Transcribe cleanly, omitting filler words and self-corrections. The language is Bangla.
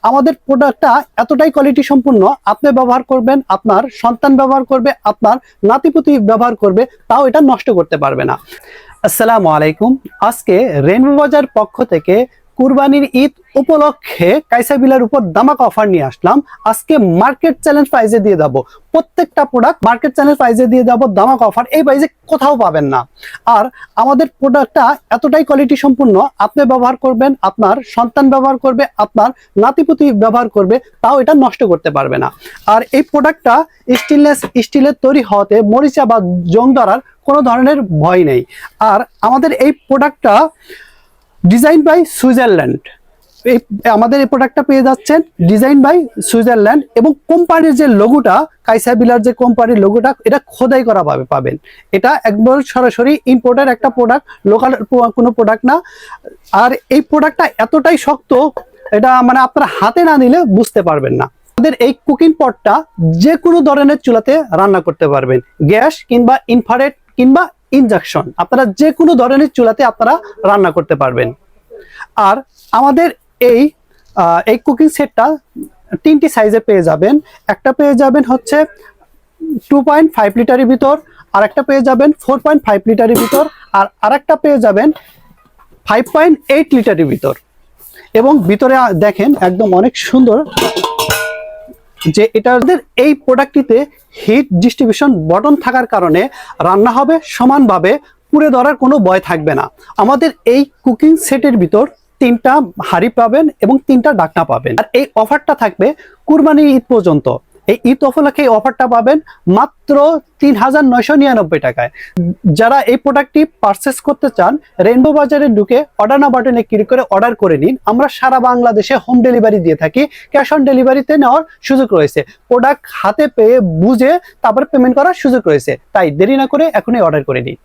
আমাদের প্রোডাক্টটা এতটাই কোয়ালিটি সম্পূর্ণ, আপনি ব্যবহার করবেন, আপনার সন্তান ব্যবহার করবে, আপনার নাতিপুতি ব্যবহার করবে, তাও এটা নষ্ট করতে পারবে না। আসসালামু আলাইকুম। আজকে রেইনবো বাজার পক্ষ থেকে কুরবানির ঈদ উপলক্ষে কাইসাবিলার উপর দামাক অফার নিয়ে আসলাম। আজকে মার্কেট চ্যালেঞ্জ প্রাইজে দিয়ে দেবো প্রত্যেকটা প্রোডাক্ট, মার্কেট চ্যালেঞ্জ প্রাইজে দিয়ে দেবো দামাক অফার। এই প্রাইজে কোথাও পাবেন না। আর আমাদের প্রোডাক্টটা এতটাই কোয়ালিটি সম্পূর্ণ, আপনি ব্যবহার করবেন, আপনার সন্তান ব্যবহার করবে, আপনার নাতিপুতি ব্যবহার করবে, তাও এটা নষ্ট করতে পারবে না। আর এই প্রোডাক্টটা স্টিলের তৈরি হওয়াতে মরিচা বা জং ধরার কোনো ধরনের ভয় নেই। আর আমাদের এই প্রোডাক্টটা ডিজাইন বাই সুইজারল্যান্ড। আমাদের এই প্রোডাক্টটা পেয়ে যাচ্ছেন ডিজাইন বাই সুইজারল্যান্ড, এবং কোম্পানির যে লোগোটা, কাইসাবিলার যে কোম্পানির লোগোটা, এটা খোদাই করা পাবেন। এটা একবার সরাসরি ইম্পোর্টের একটা প্রোডাক্ট, লোকাল কোনো প্রোডাক্ট না। আর এই প্রোডাক্টটা এতটাই শক্ত, এটা মানে আপনারা হাতে না নিলে বুঝতে পারবেন না। আমাদের এই কুকিং পটটা যে কোনো ধরনের চুলাতে রান্না করতে পারবেন, গ্যাস কিংবা ইনফ্রারেড কিংবা ইনজাকশন, আপনারা যে কোনো ধরনের চুলাতে আপনারা রান্না করতে পারবেন। আর আমাদের এই কুকিং সেটটা তিনটি সাইজে পেয়ে যাবেন। একটা পেয়ে যাবেন হচ্ছে 2.5 লিটারের ভিতর, আর একটা পেয়ে যাবেন 4.5 লিটারের ভিতর, আর আরেকটা পেয়ে যাবেন 5.8 লিটারের ভিতর। এবং ভিতরে দেখেন একদম অনেক সুন্দর যে এটাদের এই প্রোডাক্টটিতে হিট ডিস্ট্রিবিউশন বটন থাকার কারণে রান্না হবে সমানভাবে, পুড়ে ধরার কোনো ভয় থাকবে না। আমাদের এই কুকিং সেটের ভিতর 3টা হাঁড়ি পাবেন এবং 3টা ঢাকনা পাবেন। আর এই অফারটা থাকবে কুরবানি ঈদ পর্যন্ত। এই ঈদ উপলক্ষে এই অফারটা পাবেন মাত্র ৩,৯৯৯ টাকায়। যারা এই প্রোডাক্টটি পারচেস করতে চান, রেইনবো বাজারে ঢুকে অর্ডার নাও বাটনে ক্লিক করে অর্ডার করে নিন। আমরা সারা বাংলাদেশে হোম ডেলিভারি দিয়ে থাকি, ক্যাশ অন ডেলিভারিতে নেওয়ার সুযোগ রয়েছে। প্রোডাক্ট হাতে পেয়ে বুঝে তারপর পেমেন্ট করার সুযোগ রয়েছে। তাই দেরি না করে এখনই অর্ডার করে নিন।